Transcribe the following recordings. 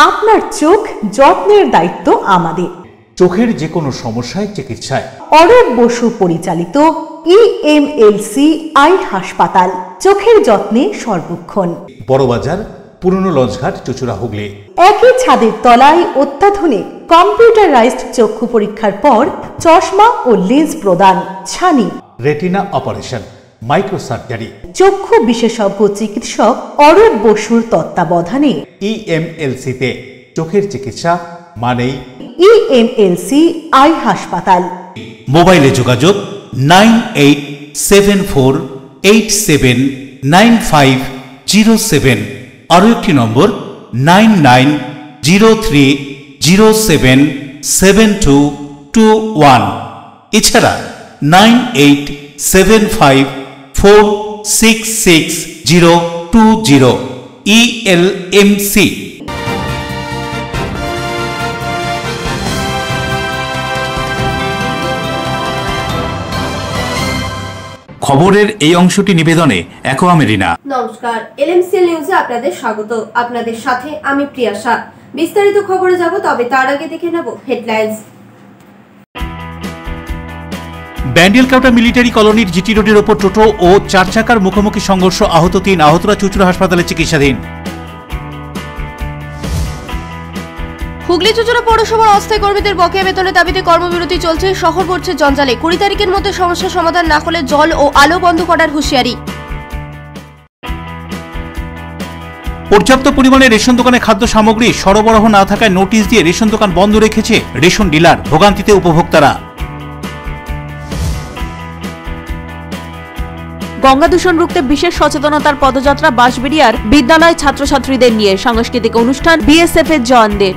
আপনার চোখ যত্নের দায়িত্ব আমাদের। চোখের যে কোনো সমস্যায় চিকিৎসায় অরূপ বসু পরিচালিত EMLC আই হাসপাতাল, চোখের যত্নে সর্বক্ষণ। বড়বাজার, পুরনো লঞ্চঘাট, চুঁচুড়া, হুগলি। একই ছাদের তলায় অত্যাধুনিক কম্পিউটারাইজড চক্ষু পরীক্ষার পর চশমা ও লেন্স প্রদান, ছানি, রেটিনা অপারেশন, মাইক্রোসার্জারি। চক্ষু বিশেষজ্ঞ চিকিৎসক অরূপ বসুর তত্ত্বাবধানে EMLC-তে চোখের চিকিৎসা মানেই EMLC আই হাসপাতাল। মোবাইলে যোগাযোগ 9874879507। আরও একটি নম্বর 9903077221। এছাড়া 9875466020 ELMC। খবরের এই অংশটি নিবেদনে অ্যাকোয়া মেরিনা। নমস্কার, এলএমসি নিউজে আপনাদের স্বাগত। আপনাদের সাথে আমি প্রিয়াশা। বিস্তারিত খবরে যাব, তবে তার আগে দেখে নেব হেডলাইন্স। ব্যান্ডেলকাউটা মিলিটারি কলোনির জিটি রোডের ওপর টোটো ও চার চাকার মুখোমুখি সংঘর্ষ, আহত 3, আহতরা চুঁচুড়া হাসপাতালে চিকিৎসাধীন। হুগলি চুঁচুড়া পৌরসভার অস্থায়ী কর্মীদের বকেয়া বেতনের দাবিতে কর্মবিরতি চলছে। শহর পড়ছে জঞ্জালে। 20 তারিখের মধ্যে সমস্যা সমাধান না হলে জল ও আলো বন্ধ করার হুঁশিয়ারি। পর্যাপ্ত পরিমাণে রেশন দোকানে খাদ্য সামগ্রী সরবরাহ না থাকায় নোটিশ দিয়ে রেশন দোকান বন্ধ রেখেছে রেশন ডিলার, ভোগান্তিতে উপভোক্তারা। গঙ্গা দূষণ রুখতে বিশেষ সচেতনতার পদযাত্রা বাঁশবেড়িয়ার বিদ্যালয় ছাত্রছাত্রীদের নিয়ে, সাংস্কৃতিক অনুষ্ঠান BSF এর জওয়ানদের।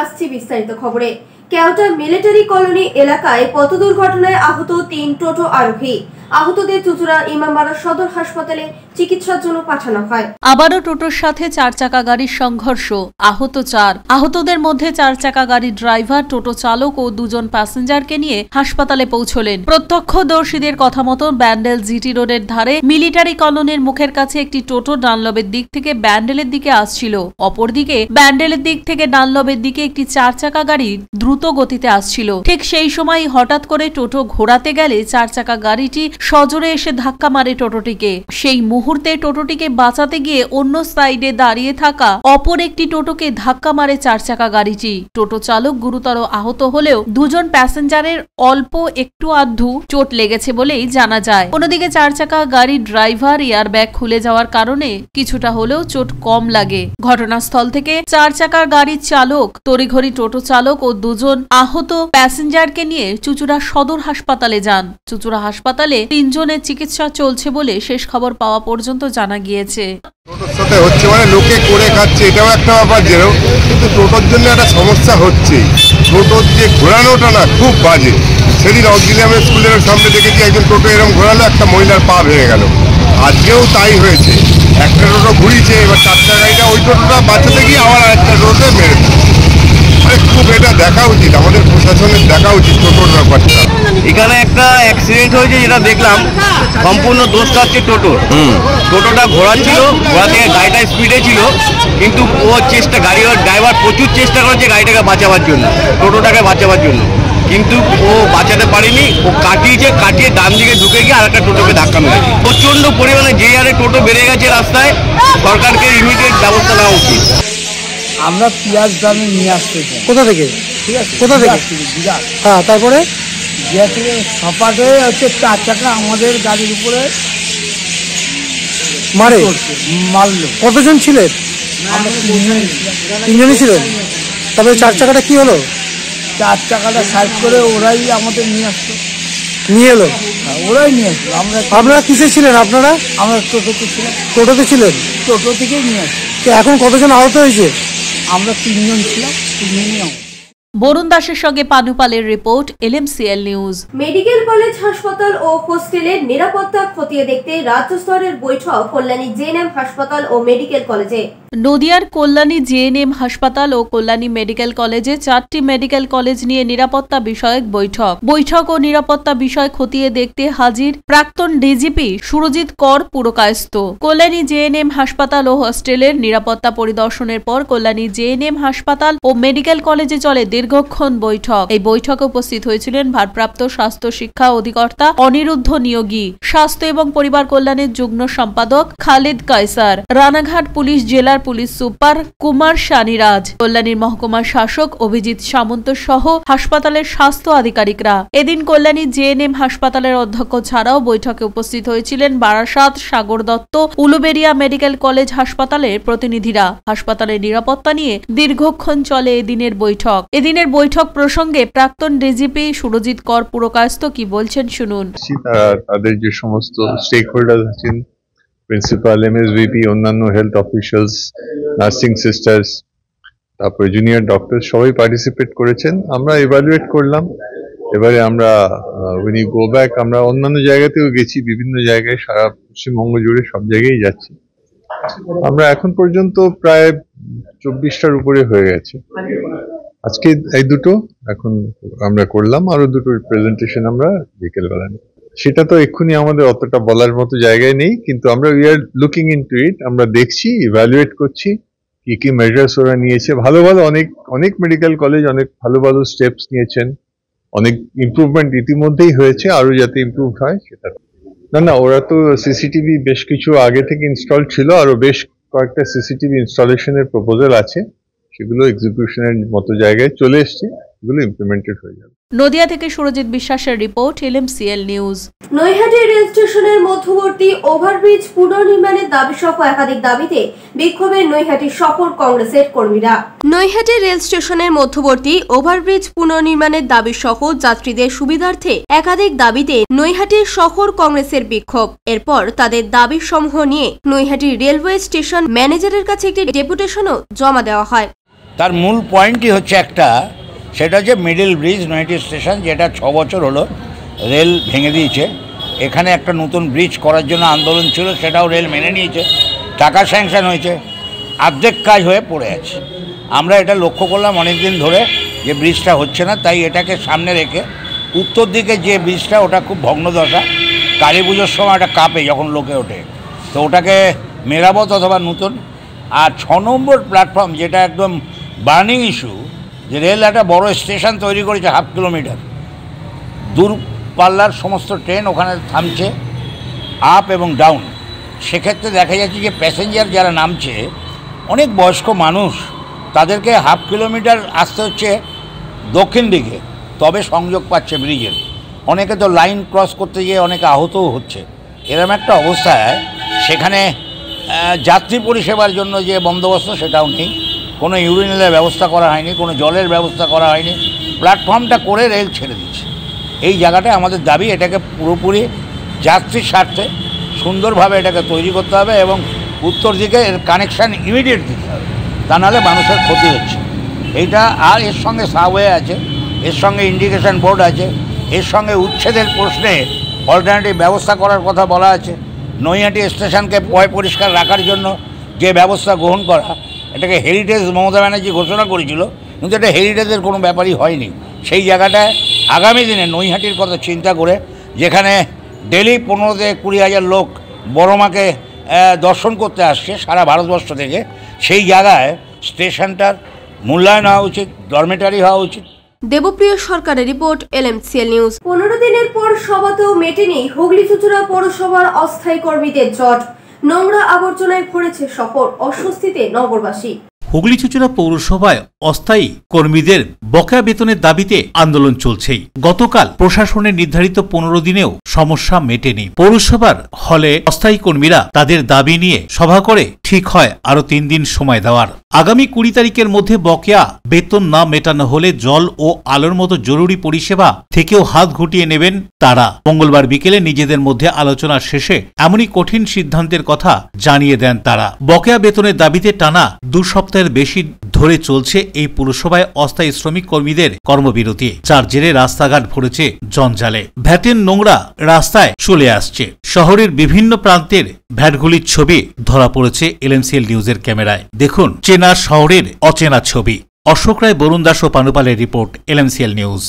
আসছি বিস্তারিত খবরে। কেওটা মিলিটারি কলোনি এলাকায় পথ দুর্ঘটনায় আহত 3 টোটো আরোহী। আহতদের চুঁচুড়া ইমামবাড়া সদর হাসপাতালে চিকিৎসার জন্য পাঠানো হয়। আবারও টোটোর সাথে 4 চাকা গাড়ির সংঘর্ষ, আহত 4। আহতদের মধ্যে 4 চাকা গাড়ির ড্রাইভার, টোটো চালক ও 2 জন প্যাসেঞ্জারকে নিয়ে হাসপাতালে পৌঁছলেন। প্রত্যক্ষদর্শীদের কথা মতো ব্যান্ডেল জিটি রোডের ধারে মিলিটারি কলোনির মুখের কাছে একটি টোটো ডানলবের দিক থেকে ব্যান্ডেলের দিকে আসছিল। অপরদিকে ব্যান্ডেলের দিক থেকে ডানলবের দিকে একটি 4 চাকা গাড়ি দ্রুত গতিতে আসছিল। ঠিক সেই সময় হঠাৎ করে টোটো ঘোরাতে গেলে 4 চাকা গাড়িটি সজোরে এসে ধাক্কা মারে টোটোটিকে। সেই মুহূর্তে টোটোটিকে বাঁচাতে গিয়ে অন্য সাইডে দাঁড়িয়ে থাকা অপর একটি টোটোকে ধাক্কা মারে 4 চাকা গাড়িটি। টোটো চালক গুরুতর আহত হলেও 2 জন প্যাসেঞ্জারের অল্প একটু আধটু চোট লেগেছে বলেই জানা যায়। অন্যদিকে 4 চাকা গাড়ির ড্রাইভার এয়ার ব্যাগ খুলে যাওয়ার কারণে কিছুটা হলেও চোট কম লাগে। ঘটনাস্থল থেকে 4 চাকার গাড়ির চালক, তড়িঘড়ি টোটো চালক ও 2 জন আহত প্যাসেঞ্জারকে নিয়ে চুঁচুড়া সদর হাসপাতালে যান। চুঁচুড়া হাসপাতালে 3 জনের চিকিৎসা চলছে বলে শেষ খবর পাওয়া পর্যন্ত জানা গিয়েছে। টোটোর সাথে হচ্ছে মানে লোকে করে খাচ্ছে, এটাও একটা ব্যাপার যেরকম, কিন্তু টোটোর জন্য একটা সমস্যা হচ্ছে। টোটোর যে ঘোরানোটা না খুব বাজে। সেদিন অক্সিলিয়ামের স্কুলের সামনে দেখেছি একজন টোটো এরকম ঘোরালো, একটা মহিলার পা ভেঙে গেল। আজকেও তাই হয়েছে, একটা টোটো ঘুরিয়েছে, এবার 4 চাকা গাড়িটা ওই টোটোটা বাঁচাতে গিয়ে আবার একটা টোটোতে মেরে দিল। খুব এটা দেখা উচিত, আমাদের প্রশাসনের দেখা উচিত টোটোর ব্যাপারটা। এখানে একটা অ্যাক্সিডেন্ট হয়েছে, যেটা দেখলাম সম্পূর্ণ দোষটা হচ্ছে টোটোর। টোটোটা ঘোরাচ্ছিল, ঘোরা থেকে গাড়িটা স্পিডে ছিল, কিন্তু ও গাড়ির ড্রাইভার প্রচুর চেষ্টা করেছে গাড়িটাকে বাঁচাবার জন্য, টোটোটাকে বাঁচাবার জন্য, কিন্তু ও বাঁচাতে পারেনি। ও কাটিয়ে ডান দিকে ঢুকে গিয়ে আরেকটা টোটোকে ধাক্কা মেরেছে। প্রচন্ড পরিমাণে যে হারে টোটো বেড়ে গেছে রাস্তায়, সরকারকে ইমিডিয়েট ব্যবস্থা নেওয়া উচিত। আমরা পেঁয়াজ দামে নিয়ে আসতে চাই। কোথা থেকে? ঠিক আছে, কোথা থেকে? বিরাট। হ্যাঁ, তারপরে সপাটে হচ্ছে 4 চাকা আমাদের গাড়ির উপরে মারলো। কতজন ছিলেন? আমরা 3 জনই ছিলেন। তবে 4 চাকাটা কি হলো? 4 চাকাটা সাইড করে ওরাই আমাদের নিয়ে আসতো, নিয়ে এলো। ওরাই নিয়ে আসতো। আপনারা কিসে ছিলেন? আপনারা? আমরা টোটোতে ছিলাম। টোটোতে ছিলেন? টোটো থেকেই নিয়ে আসতো। এখন কতজন আহত হয়েছে? আমরা 3 জন ছিলাম, 3 জনই আহত। বরুণ দাসের সঙ্গে পানুপালের report, LMCL news. Medical college, হাসপাতাল ও হোস্টেলের নিরাপত্তা খতিয়ে দেখতে রাজ্য স্তরের বৈঠক কল্যাণী JNM হাসপাতাল ও মেডিকেল কলেজে। নদিয়ার কল্যাণী জেএনএম হাসপাতাল ও কল্যাণী মেডিকেল কলেজে 4টি মেডিকেল কলেজ নিয়ে নিরাপত্তা বিষয়ক বৈঠক ও নিরাপত্তা বিষয় খতিয়ে দেখতে হাজির প্রাক্তন ডিজিপি সুরজিৎ কর পুরকায়স্থ। কল্যাণী জেএনএম হাসপাতাল ও হস্টেলের নিরাপত্তা পরিদর্শনের পর কল্যাণী জেএনএম হাসপাতাল ও মেডিকেল কলেজে চলে দীর্ঘক্ষণ বৈঠক। এই বৈঠকে উপস্থিত হয়েছিলেন ভারপ্রাপ্ত স্বাস্থ্য শিক্ষা অধিকর্তা অনিরুদ্ধ নিয়োগী, স্বাস্থ্য এবং পরিবার কল্যাণের যুগ্ম সম্পাদক খালিদ কায়সার, রানাঘাট পুলিশ জেলার পুলিশ সুপার কুমার শানিরাজ, কল্যাণীর মহকুমার শাসক অভিজিৎ সামন্ত সহ হাসপাতালের স্বাস্থ্য আধিকারিকরা। এদিন কল্যাণী জেএনএম হাসপাতালের অধ্যক্ষ ছাড়াও বৈঠকে উপস্থিত হয়েছিলেন বারাসাত, সাগর দত্ত, উলুবেড়িয়া মেডিকেল কলেজ হাসপাতালের প্রতিনিধিরা। হাসপাতালের নিরাপত্তা নিয়ে দীর্ঘক্ষণ চলে এদিনের বৈঠক প্রসঙ্গে প্রাক্তন ডিজিপি সুরজিৎ কর পুরকায়স্থ কি বলছেন শুনুন। তাদের যে সমস্ত স্টেক হোল্ডার আছেন, প্রিন্সিপাল, এমএসভিপি, অন্যান্য হেলথ অফিসিয়ালস, নার্সিং সিস্টার্স, তারপরে জুনিয়র ডক্টর সবাই পার্টিসিপেট করেছেন। আমরা এভালুয়েট করলাম। এবারে আমরা when you go back, আমরা অন্যান্য জায়গাতেও গেছি, বিভিন্ন জায়গায় সারা পশ্চিমবঙ্গ জুড়ে সব জায়গায় যাচ্ছি। আমরা এখন পর্যন্ত প্রায় 24টার উপরে হয়ে গেছে। আজকে এই দুটো এখন আমরা করলাম, আরো দুটো প্রেজেন্টেশন আমরা বিকেলবেলা নিই। সেটা তো এক্ষুনি আমাদের অতটা বলার মতো জায়গায় নেই, কিন্তু আমরা উই আর লুকিং ইনটু ইট। আমরা দেখছি, ইভ্যালুয়েট করছি কি কি মেজার্স ওরা নিয়েছে। ভালো অনেক মেডিকেল কলেজ অনেক ভালো স্টেপস নিয়েছেন, অনেক ইমপ্রুভমেন্ট ইতিমধ্যেই হয়েছে, আরো যাতে ইমপ্রুভ হয় সেটা। না, ওরা তো সিসিটিভি বেশ কিছু আগে থেকে ইনস্টল ছিল, আরো বেশ কয়েকটা সিসিটিভি ইনস্টলেশনের প্রপোজাল আছে, সেগুলো এক্সিকিউশনের মতো জায়গায় চলে এসছে, এগুলো ইমপ্লিমেন্টেড হয়ে যাবে। নদিয়া থেকে সুরজিৎ বিশ্বাসের report, LMCL news. Naihati rail স্টেশনের মধ্যবর্তী ওভারব্রিজ পুনর্নির্মাণের দাবি সহ একাধিক দাবিতে বিক্ষোভে নৈহাটি শহর কংগ্রেসের কর্মীরা। নৈহাটি রেল স্টেশনের মধ্যবর্তী ওভারব্রিজ পুনর্নির্মাণের দাবি সহ যাত্রীদের সুবিধার্থে একাধিক দাবিতে নৈহাটি শহর কংগ্রেসের বিক্ষোভ। এরপর তাদের দাবি সমূহ নিয়ে নৈহাটি রেলওয়ে স্টেশন ম্যানেজারের কাছে একটি ডেপুটেশনও জমা দেওয়া হয়। তার মূল পয়েন্টই হচ্ছে একটা, সেটা হচ্ছে মিডল ব্রিজ নৈহাটি স্টেশন, যেটা 6 বছর হলো রেল ভেঙে দিয়েছে। এখানে একটা নতুন ব্রিজ করার জন্য আন্দোলন ছিল, সেটাও রেল মেনে নিয়েছে, টাকা স্যাংশন হয়েছে, অর্ধেক কাজ হয়ে পড়ে আছে। আমরা এটা লক্ষ্য করলাম অনেক দিন ধরে যে ব্রিজটা হচ্ছে না, তাই এটাকে সামনে রেখে উত্তর দিকে যে ব্রিজটা ওটা খুব ভগ্নদশা, কালী পুজোর সময় একটা কাঁপে যখন লোকে ওঠে, তো ওটাকে মেরামত অথবা নতুন। আর 6 নম্বর প্ল্যাটফর্ম, যেটা একদম বার্নিং ইস্যু, যে রেল একটা বড় স্টেশন তৈরি করেছে 1/2 কিলোমিটার, দূরপাল্লার সমস্ত ট্রেন ওখানে থামছে আপ এবং ডাউন। সেক্ষেত্রে দেখা যাচ্ছে যে প্যাসেঞ্জার যারা নামছে অনেক বয়স্ক মানুষ, তাদেরকে 1/2 কিলোমিটার আসতে হচ্ছে দক্ষিণ দিকে, তবে সংযোগ পাচ্ছে ব্রিজের। অনেকে তো লাইন ক্রস করতে গিয়ে অনেকে আহতও হচ্ছে। এরকম একটা অবস্থায় সেখানে যাত্রী পরিষেবার জন্য যে বন্দোবস্ত সেটাও নেই, কোনো ইউরিনালের ব্যবস্থা করা হয়নি, কোনো জলের ব্যবস্থা করা হয়নি, প্ল্যাটফর্মটা করে রেল ছেড়ে দিচ্ছে। এই জায়গাটায় আমাদের দাবি, এটাকে পুরোপুরি যাত্রীর স্বার্থে সুন্দরভাবে এটাকে তৈরি করতে হবে এবং উত্তর দিকে এর কানেকশান ইমিডিয়েট দিতে হবে, তা নাহলে মানুষের ক্ষতি হচ্ছে এইটা। আর এর সঙ্গে সাবওয়ে আছে, এর সঙ্গে ইন্ডিকেশন বোর্ড আছে, এর সঙ্গে উচ্ছেদের প্রশ্নে অল্টারনেটিভ ব্যবস্থা করার কথা বলা আছে। নৈহাটি স্টেশনকে পরিষ্কার রাখার জন্য যে ব্যবস্থা গ্রহণ করা, এটাকে হেরিটেজ মমতা ব্যানার্জি ঘোষণা করেছিল, কিন্তু এটা হেরিটেজের কোনো ব্যাপারই হয়নি। সেই জায়গাটায় আগামী দিনে নৈহাটির কথা চিন্তা করে, যেখানে ডেলি 15 থেকে 20 হাজার লোক বড়মাকে দর্শন করতে আসছে সারা ভারতবর্ষ থেকে, সেই জায়গায় স্টেশনটার মূল্যায়ন হওয়া উচিত, ডরমেটারি হওয়া উচিত। দেবপ্রিয় সরকারের রিপোর্ট, LMCL নিউজ। 15 দিনের পর সভাতেও মেটেনি হুগলি চুঁচুড়া পৌরসভার অস্থায়ী কর্মীদের জট। নোংরা আবর্জনায় ভরেছে শহর, অস্বস্তিতে নগরবাসী। হুগলি চুঁচুড়া পৌরসভায় অস্থায়ী কর্মীদের বকেয়া বেতনের দাবিতে আন্দোলন চলছেই। গতকাল প্রশাসনের নির্ধারিত 15 দিনেও সমস্যা মেটেনি। পৌরসভার হলে অস্থায়ী কর্মীরা তাদের দাবি নিয়ে সভা করে ঠিক হয় আরো 3 দিন সময় দেওয়ার। আগামী 20 তারিখের মধ্যে বকেয়া বেতন না মেটানো হলে জল ও আলোর মতো জরুরি পরিষেবা থেকেও হাত গুটিয়ে নেবেন তারা। মঙ্গলবার বিকেলে নিজেদের মধ্যে আলোচনা শেষে এমনই কঠিন সিদ্ধান্তের কথা জানিয়ে দেন তারা। বকেয়া বেতনের দাবিতে টানা 2 সপ্তাহের বেশি ধরে চলছে এই পুরসভায় অস্থায়ী শ্রমিক কর্মীদের কর্মবিরতি, যার জেরে রাস্তাঘাট ভরেছে জঞ্জালে। ভ্যাটের নোংরা রাস্তায় চলে আসছে। শহরের বিভিন্ন প্রান্তের ভ্যাটগুলির ছবি ধরা পড়েছে এলএমসিএল নিউজের ক্যামেরায়। দেখুন চেনা শহরের অচেনা ছবি। অশোক রায়, বরুণ দাস ও পানুপালের রিপোর্ট, এলএমসিএল নিউজ।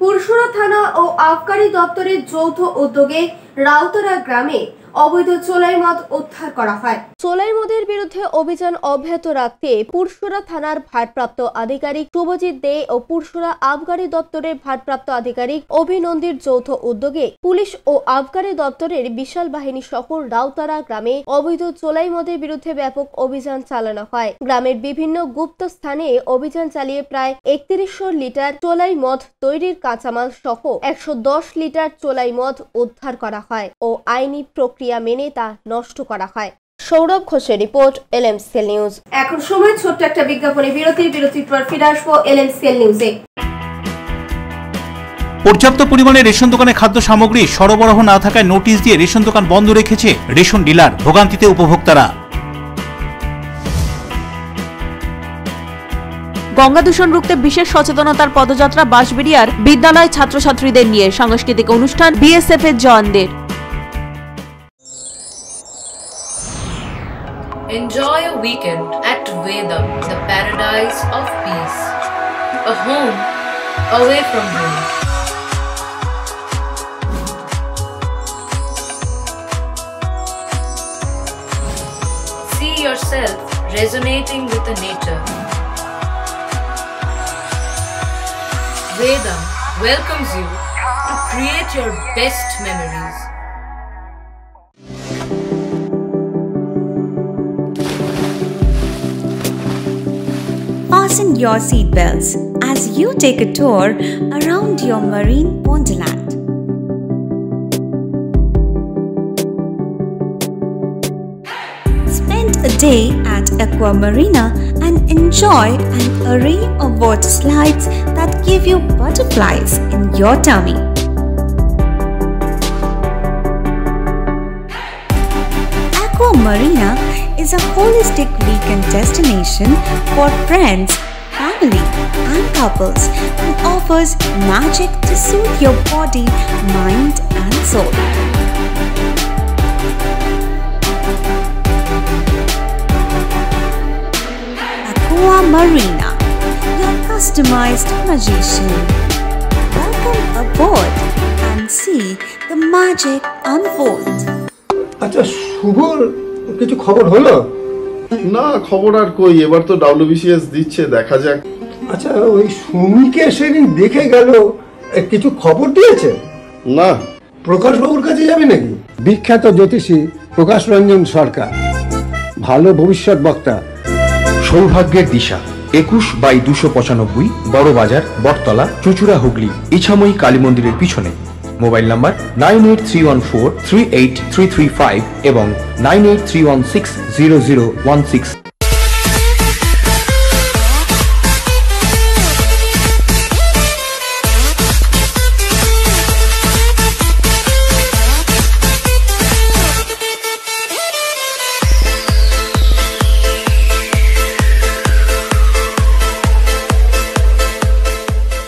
পুরসুরা থানা ও আবগারি দপ্তরের যৌথ উদ্যোগে রাউতারা গ্রামে অবৈধ চোলাই মদ উদ্ধার করা হয়। চোলাই মদের বিরুদ্ধে অভিযান অব্যাহত রাখতে পুরসুরা থানার ভারপ্রাপ্ত আধিকারিক শুভজিৎ দে ও পুরসুরা আবগারি দপ্তরের ভারপ্রাপ্ত আধিকারিক অভিনন্দীর যৌথ উদ্যোগে পুলিশ ও আবগারি দপ্তরের বিশাল বাহিনী সহ রাউতারা গ্রামে অবৈধ চোলাই মদের বিরুদ্ধে ব্যাপক অভিযান চালানো হয়। গ্রামের বিভিন্ন গুপ্ত স্থানে অভিযান চালিয়ে প্রায় 3100 লিটার চোলাই মদ তৈরির কাঁচামাল সহ 110 লিটার চোলাই মদ উদ্ধার করা হয় ও আইনি প্রক্রিয়া মেনে তা নষ্ট করা হয়। সৌরভ ঘোষের রিপোর্ট, এলএমসিএল নিউজ। এখন সময় ছোট্ট একটা বিজ্ঞাপনে বিরতির পর ফিরে আসবো এলএমসিএল নিউজে। পর্যাপ্ত পরিমাণে রেশন দোকানে খাদ্য সামগ্রী সরবরাহ না থাকায় নোটিশ দিয়ে রেশন দোকান বন্ধ রেখেছে রেশন ডিলার। ভোগান্তিতে উপভোক্তারা। গঙ্গা দূষণ রুখতে বিশেষ সচেতনতার পদযাত্রা বাঁশবেড়িয়ার বিদ্যালয় ছাত্রছাত্রীদের নিয়ে। সাংস্কৃতিক অনুষ্ঠান বিএসএফ এর জওয়ানদের। Enjoy a weekend at Vedam, the paradise of peace. A home away from home. See yourself resonating with the nature. Vedam welcomes you to create your best memories. Fasten your seatbelts as you take a tour around your marine wonderland. Spend a day at Aqua Marina and enjoy an array of water slides that give you butterflies in your tummy. Aqua Marina is a holistic weekend destination for friends, family and couples and offers magic to soothe your body, mind and soul. Aqua Marina, your customized magician. Welcome aboard and see the magic unfold. আচ্ছা, শুভর কিছু খবর হলো? না, খবর আর কই, এবার তো WBCS দিচ্ছে, দেখা যাক। আচ্ছা, ওই সুমিকে সেদিন দেখে গেল, কিছু খবর দিয়েছে? না। প্রকাশ বাবুর কাছে যাবে নাকি? বিখ্যাত জ্যোতিষী প্রকাশ রঞ্জন সরকার, ভালো ভবিষ্যৎ বক্তা। সৌভাগ্যের দিশা, 21/295 বড় বাজার, বটতলা, চুচুড়া, হুগলি, ইছাময়ী কালী মন্দিরের পিছনে। মোবাইল নাম্বার 9831438335 এবং 9831600016।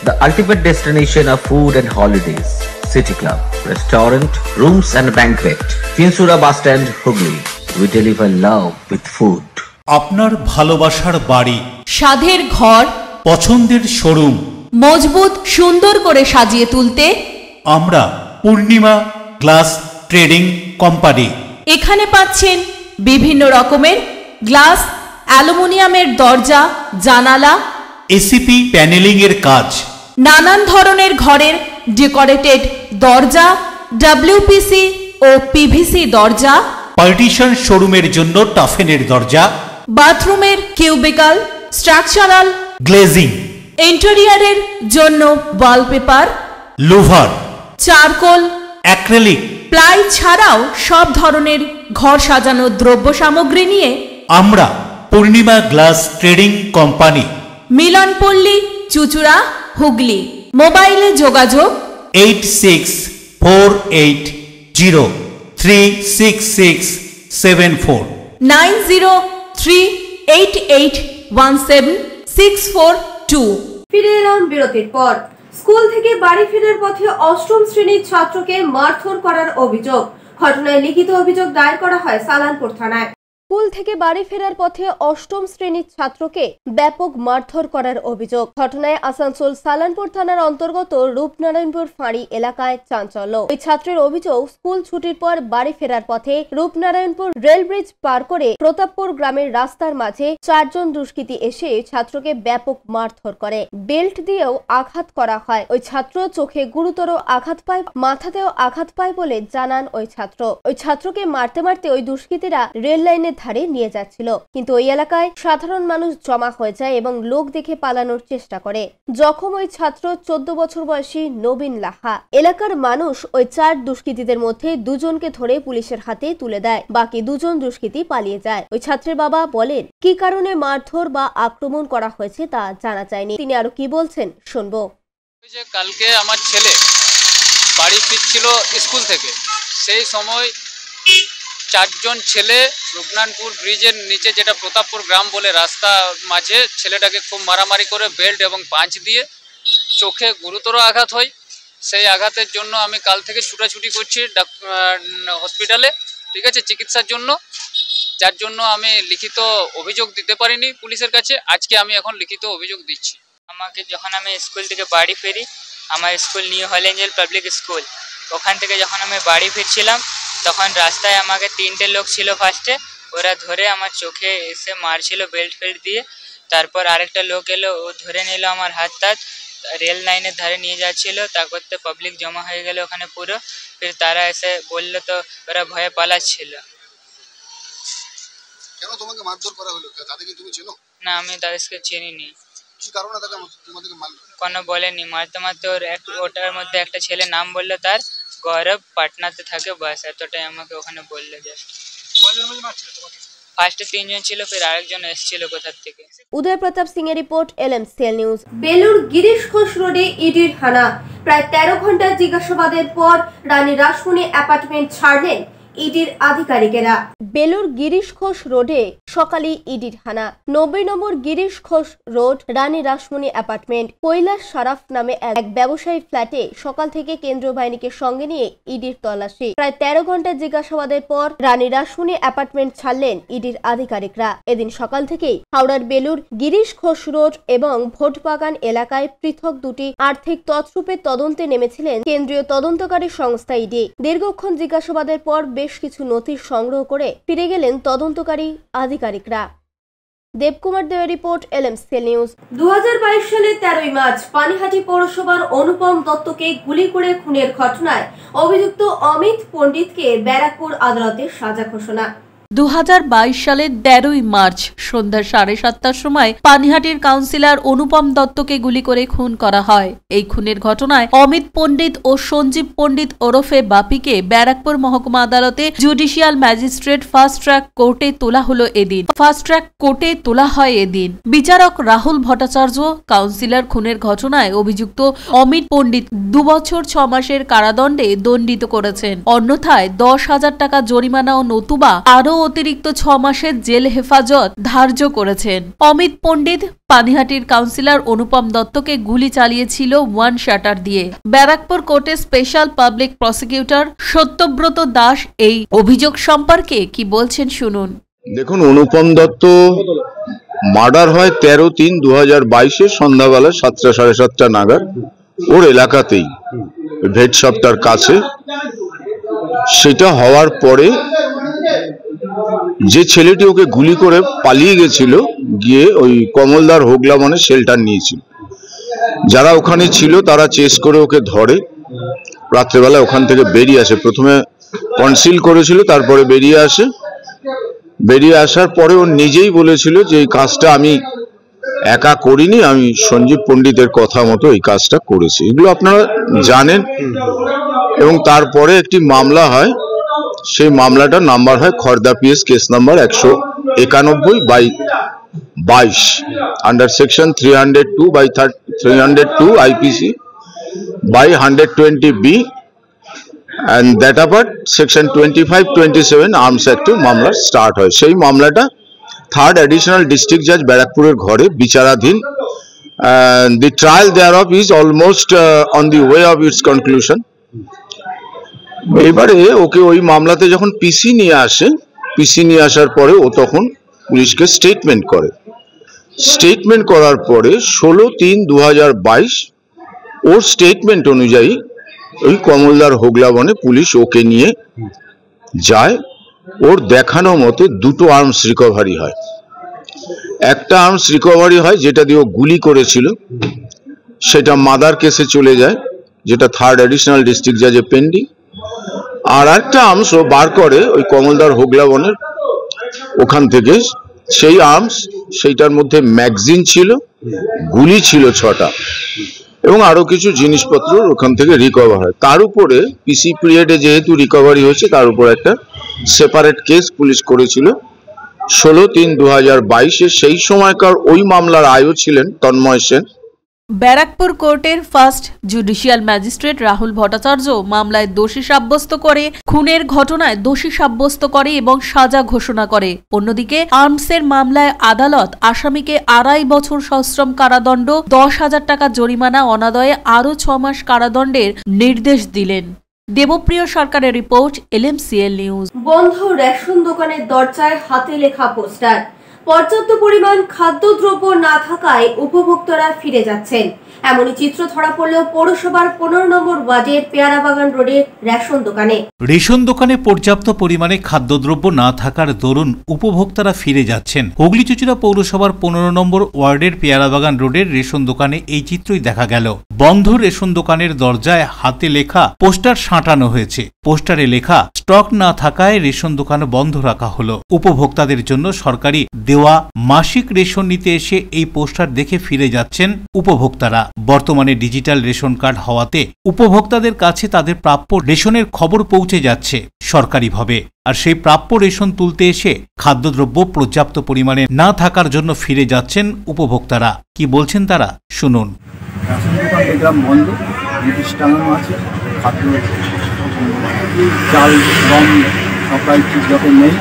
The ultimate destination of food and holidays. City Club, restaurant, rooms and banquet. Finsura bus stand, Hugli. We deliver love with food. আপনার ভালোবাসার বাড়ি, স্বাদের ঘর, পছন্দের শোরুম মজবুত সুন্দর করে সাজিয়ে তুলতে আমরা পূর্ণিমা গ্লাস ট্রেডিং কোম্পানি। এখানে পাচ্ছেন বিভিন্ন রকমের গ্লাস, অ্যালুমিনিয়ামের দরজা, জানালা, এসিপি প্যানেলিং এর কাজ, নানান ধরনের ঘরের ডেকোরেটেড দরজা, ডব্লিউপিসি ও পিভিসি দরজা, পার্টিশন শোরুমের জন্য টাফেনের দরজা, বাথরুমের কিউবিকাল, স্ট্রাকচারাল গ্লেজিং, ইন্টেরিয়রের জন্য wallpaper, louvre, charcoal, acrylic, ply ছাড়াও সব ধরনের ঘর সাজানোর দ্রব্য সামগ্রী নিয়ে আমরা Purnima glass trading company, Milanpalli, Chuchura, Hooghly. মোবাইলে যোগাযোগ 8640366674 90388177 642। ফিরে এলাম বিরতির পর। স্কুল থেকে বাড়ি ফেরার পথে অষ্টম শ্রেণীর ছাত্রকে মারধর করার অভিযোগ। ঘটনায় লিখিত অভিযোগ দায়ের করা হয় সালানপুর থানায়। স্কুল থেকে বাড়ি ফেরার পথে অষ্টম শ্রেণীর ছাত্রকে ব্যাপক মারধর করার অভিযোগ। ঘটনায় আসানসোল সালানপুর থানার অন্তর্গত রূপনারায়ণপুর ফাঁড়ি এলাকায় চাঞ্চল্য। ওই ছাত্রের অভিযোগ, স্কুল ছুটির পর বাড়ি ফেরার পথে রূপনারায়ণপুর রেল ব্রিজ পার করে প্রতাপপুর গ্রামের রাস্তার মাঝে 4 জন দুষ্কৃতী এসে ছাত্রকে ব্যাপক মারধর করে। বেল্ট দিয়েও আঘাত করা হয়। ওই ছাত্র চোখে গুরুতর আঘাত পায়, মাথাতেও আঘাত পায় বলে জানান ওই ছাত্র। ওই ছাত্রকে মারতে মারতে ওই দুষ্কৃতীরা রেল লাইনের ধারে নিয়ে যাচ্ছিল, কিন্তু ওই এলাকায় সাধারণ মানুষ জমা হয়ে যায় এবং লোক দেখে পালানোর চেষ্টা করে। জখম ওই ছাত্র 14 বছর বয়সী নবীন লাহা। এলাকার মানুষ ওই 4 দুষ্কৃতীদের মধ্যে 2 জনকে ধরে পুলিশের হাতে তুলে দেয়, বাকি 2 জন দুষ্কৃতী পালিয়ে যায়। ওই ছাত্রের বাবা বলেন, কি কারণে মারধর বা আক্রমণ করা হয়েছে তা জানা যায়নি। তিনি আরো কি বলছেন শুনবো। কালকে আমার ছেলে বাড়ি ফিরছিল স্কুল থেকে, সেই সময় 4 জন ছেলে রূপনারায়ণপুর ব্রিজের নিচে, যেটা প্রতাপপুর গ্রাম বলে রাস্তা মাঝে, ছেলেটাকে খুব মারামারি করে বেল্ট এবং পাঁচ দিয়ে চোখে গুরুতর আঘাত হয়। সেই আঘাতের জন্য আমি কাল থেকে ছুটাছুটি করছি হসপিটালে, ঠিক আছে, চিকিৎসার জন্য, যার জন্য আমি লিখিত অভিযোগ দিতে পারিনি পুলিশের কাছে। আজকে আমি এখন লিখিত অভিযোগ দিচ্ছি। আমাকে যখন আমি স্কুল থেকে বাড়ি ফিরি, আমার স্কুল নিউ হলেঞ্জেল পাবলিক স্কুল, ওখান থেকে যখন আমি বাড়ি ফিরছিলাম তখন রাস্তায় আমাকে 3টে লোক ছিল। ফার্স্টে ওরা ধরে আমার চোখে এসে মারছিল বেল্ট ফেল্ট দিয়ে। তারপর আরেকটা লোক এলো, ও ধরে নিল আমার হাত টাত, রেল লাইনের ধারে নিয়ে যাচ্ছিল। তা করতে পাবলিক জমা হয়ে গেল ওখানে পুরো। ফির তারা এসে বললো, তো ওরা ভয়ে পালাচ্ছিল। কেন তোমাকে মারধর করা হলো? তাদেরকে তুমি চেনো? না, আমি তাদেরকে চিনিনি। কি কারণে তোমাদেরকে মারলো? কোনো বলেনি। মারতে মারতে ওটার মধ্যে একটা ছেলে নাম বললো, তার গৌরব, পাটনাতে থাকে, বাস এতটাই আমাকে ওখানে বললো। জাস্ট ফার্স্টে 3 জন ছিল, ফির আরেকজন এসেছিল কোথা থেকে। উদয় প্রতাপ সিং এর report, LMCL news. Belur Girish Ghosh রোডে ইডির হানা। প্রায় 13 ঘন্টা জিজ্ঞাসাবাদের পর রানী রাসমণি অ্যাপার্টমেন্ট ছাড়লেন ইডির আধিকারিকেরা। বেলুর গিরিশ ঘোষ রোডে সকালে ইডির হানা। 90 নম্বর গিরিশ ঘোষ রোড, রানী রাসমণি অ্যাপার্টমেন্ট, কৈলাস সারাফ নামে এক ব্যবসায়ী ফ্ল্যাটে সকাল থেকে কেন্দ্রীয় বাহিনীকে সঙ্গে নিয়ে ইডির তল্লাশি। প্রায় 13 ঘন্টা জিজ্ঞাসাবাদের পর রানী রাসমণি অ্যাপার্টমেন্ট ছাড়লেন ইডির আধিকারিকরা। এদিন সকাল থেকেই হাওড়ার বেলুর গিরিশ ঘোষ রোড এবং ভোটবাগান এলাকায় পৃথক 2টি আর্থিক তছরূপের তদন্তে নেমেছিলেন কেন্দ্রীয় তদন্তকারী সংস্থা ইডি। দীর্ঘক্ষণ জিজ্ঞাসাবাদের পর বেশ কিছু নথি সংগ্রহ করে ফিরে গেলেন তদন্তকারী আধিকারিকরা। দেবকুমার দেওয়ার রিপোর্ট, LMCL নিউজ। 2022 সালের 13ই মার্চ পানিহাটি পৌরসভার অনুপম দত্তকে গুলি করে খুনের ঘটনায় অভিযুক্ত অমিত পণ্ডিতকে ব্যারাকপুর আদালতে সাজা ঘোষণা। 2022 সালের 13ই মার্চ সন্ধ্যা 7:30টার সময় পানিহাটির কাউন্সিলর অনুপম দত্তকে গুলি করে খুন করা হয়। এই খুনের ঘটনায় অমিত পণ্ডিত ও সঞ্জীব পণ্ডিত ওরফে বাপিকে ব্যারাকপুর মহকুমা আদালতে জুডিশিয়াল ম্যাজিস্ট্রেট ফাস্ট ট্র্যাক কোর্টে তোলা হলো এদিন। ফাস্ট ট্র্যাক কোর্টে তোলা হয় এদিন। বিচারক রাহুল ভট্টাচার্য কাউন্সিলর খুনের ঘটনায় অভিযুক্ত অমিত পণ্ডিত 2 বছর 6 মাসের কারাদণ্ডে দণ্ডিত করেছেন। অন্যথায় 10,000 টাকা জরিমানা ও নতুবা আরও অতিরিক্ত 6 মাসের জেল হেফাজত ধার্য করেছেন। অমিত পণ্ডিত পানিহাটির কাউন্সিলর অনুপম দত্তকে গুলি চালিয়েছিল 1 শাটার দিয়ে। ব্যারাকপুর কোর্টে special public prosecutor Satyabrata Das এই অভিযোগ সম্পর্কে কি বলছেন শুনুন। দেখুন, অনুপম দত্ত মার্ডার হয় 13/3/2022 সন্ধ্যাবেলা 7টা 7:30 নাগাদ ওর এলাকাতেই, ভেট শপটার কাছে। সেটা হওয়ার পরে যে ছেলেটি ওকে গুলি করে পালিয়ে গেছিল, গিয়ে ওই কমলদার হোগলা মানে শেল্টার নিয়েছিল। যারা ওখানে ছিল তারা চেস করে ওকে ধরে। রাত্রেবেলা ওখান থেকে বেরিয়ে আসে, প্রথমে কনসিল করেছিল, তারপরে বেরিয়ে আসে। বেরিয়ে আসার পরে ও নিজেই বলেছিল যে এই কাজটা আমি একা করিনি, আমি সঞ্জীব পণ্ডিতের কথা মতো এই কাজটা করেছি। এগুলো আপনারা জানেন। এবং তারপরে একটি মামলা হয়, সেই মামলাটার নাম্বার হয় Khurda PS case number 191/22 under section 302 IPC by 120B and that apart section 25-27 arms অ্যাক্টে মামলা স্টার্ট হয়। সেই মামলাটা থার্ড অ্যাডিশনাল ডিস্ট্রিক্ট জাজ ব্যারাকপুরের ঘরে বিচারাধীন। The trial thereof is almost on the way of its conclusion. এবারে ওকে ওই মামলাতে যখন পিসি নিয়ে আসে, পিসি নিয়ে আসার পরে ও তখন পুলিশকে স্টেটমেন্ট করে। স্টেটমেন্ট করার পরে 16/3/2022 ওর স্টেটমেন্ট অনুযায়ী ওই কমলদার হোগলা বনে পুলিশ ওকে নিয়ে যায়। ওর দেখানো মতে দুটো আর্মস রিকভারি হয়। একটা আর্মস রিকভারি হয় যেটা দিয়ে ও গুলি করেছিল, সেটা মাদার কেসে চলে যায়, যেটা থার্ড অ্যাডিশনাল ডিস্ট্রিক্ট জাজে পেন্ডিং। আর একটা আর্মস ও বার করে ওই কমলদার হোগলা বনের ওখান থেকে, সেই আর্মস, সেইটার মধ্যে ম্যাগজিন ছিল, গুলি ছিল 6টা এবং আরো কিছু জিনিসপত্র ওখান থেকে রিকভার হয়। তার উপরে পিসি পিরিয়ডে যেহেতু রিকভারি হয়েছে, তার উপর একটা সেপারেট কেস পুলিশ করেছিল 16/3/2022। সেই সময়কার ওই মামলার আয়ও ছিলেন তন্ময় সেন। ব্যারাকপুর কোর্টের first judicial magistrate Rahul Bhattacharya মামলায় দোষী সাব্যস্ত করে, খুনের ঘটনায় দোষী সাব্যস্ত করে এবং সাজা ঘোষণা করে। অন্যদিকে আর্মসের মামলায় আদালত আসামিকে 2.5 বছর সশ্রম কারাদণ্ড, 10,000 টাকা জরিমানা, অনাদয়ে আরও 6 মাস কারাদণ্ডের নির্দেশ দিলেন। দেবপ্রিয় সরকারের রিপোর্ট, LMCL নিউজ। বন্ধ রেশন দোকানের দরজায় হাতে লেখা পোস্টার। পর্যাপ্ত পরিমাণ খাদ্যদ্রব্য না থাকায় উপভোক্তারা ফিরে যাচ্ছেন, এমনই চিত্র ধরা পড়ল পৌরসভার 15 নম্বর ওয়ার্ডের পেয়ারাবাগান রোডের রেশন দোকানে। রেশন দোকানে পর্যাপ্ত পরিমাণে খাদ্যদ্রব্য না থাকার দরুন উপভোক্তারা ফিরে যাচ্ছেন। হুগলি চুঁচুড়া পৌরসভার 15 নম্বর ওয়ার্ডের পেয়ারাবাগান রোডের রেশন দোকানে এই চিত্রই দেখা গেল। বন্ধ রেশন দোকানের দরজায় হাতে লেখা পোস্টার সাঁটানো হয়েছে। পোস্টারে লেখা, স্টক না থাকায় রেশন দোকান বন্ধ রাখা হলো। উপভোক্তাদের জন্য সরকারি দেওয়া মাসিক রেশন নিতে এসে এই পোস্টার দেখে ফিরে যাচ্ছেন উপভোক্তারা। বর্তমানে ডিজিটাল রেশন কার্ড হওয়াতে উপভোক্তাদের কাছে তাদের প্রাপ্য রেশনের খবর পৌঁছে যাচ্ছে সরকারিভাবে। আর সেই প্রাপ্য রেশন তুলতে এসে খাদ্যদ্রব্য পর্যাপ্ত পরিমাণে না থাকার জন্য ফিরে যাচ্ছেন উপভোক্তারা। কি বলছেন তারা, শুনুন। বন্ধ, নোটিশ টাঙানো আছে, খাদ্য চাল গম সবাই ঠিকভাবে নেই,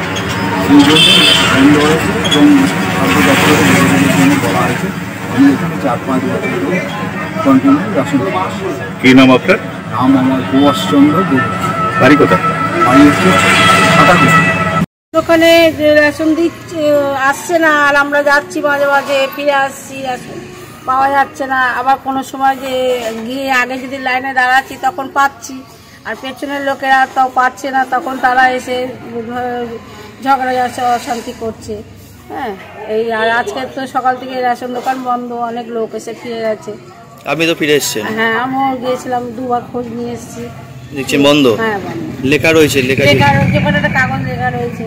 সেই জন্য বন্ধ হয়েছে এবং খাদ্য দপ্তরের জন্য বলা হয়েছে। আমি এখানে 4-5 বছর ধরে কন্টিনিউ রেশন। কী নাম আপনার? নাম আমার সুভাষ চন্দ্র দেব। বাড়ি কোথায়? বাড়ি হচ্ছে সাতাকুশ। দোকানে রেশন দিচ্ছে, আসছে না, আর আমরা যাচ্ছি মাঝে মাঝে, ফিরে আসছি, রেশন পাওয়া যাচ্ছে না। আবার কোনো সময় যে গিয়ে আগে যদি লাইনে দাঁড়াচ্ছি তখন পাচ্ছি, আর পেছনের লোকেরা তাও পাচ্ছে না, তখন তারা এসে ঝগড়া যাচ্ছে, অশান্তি করছে। হ্যাঁ, এই আর আজকে তো সকাল থেকে রেশন দোকান বন্ধ, অনেক লোক এসে ফিরে গেছে। আপনি তো ফিরে এসছেন? হ্যাঁ, আমিও গিয়েছিলাম, 2বার খোঁজ নিয়ে এসেছি। দেখছেন বন্ধ? হ্যাঁ, বন্ধ। লেখা রয়েছে, লেখা রয়েছে, একটা কাগজ লেখা রয়েছে।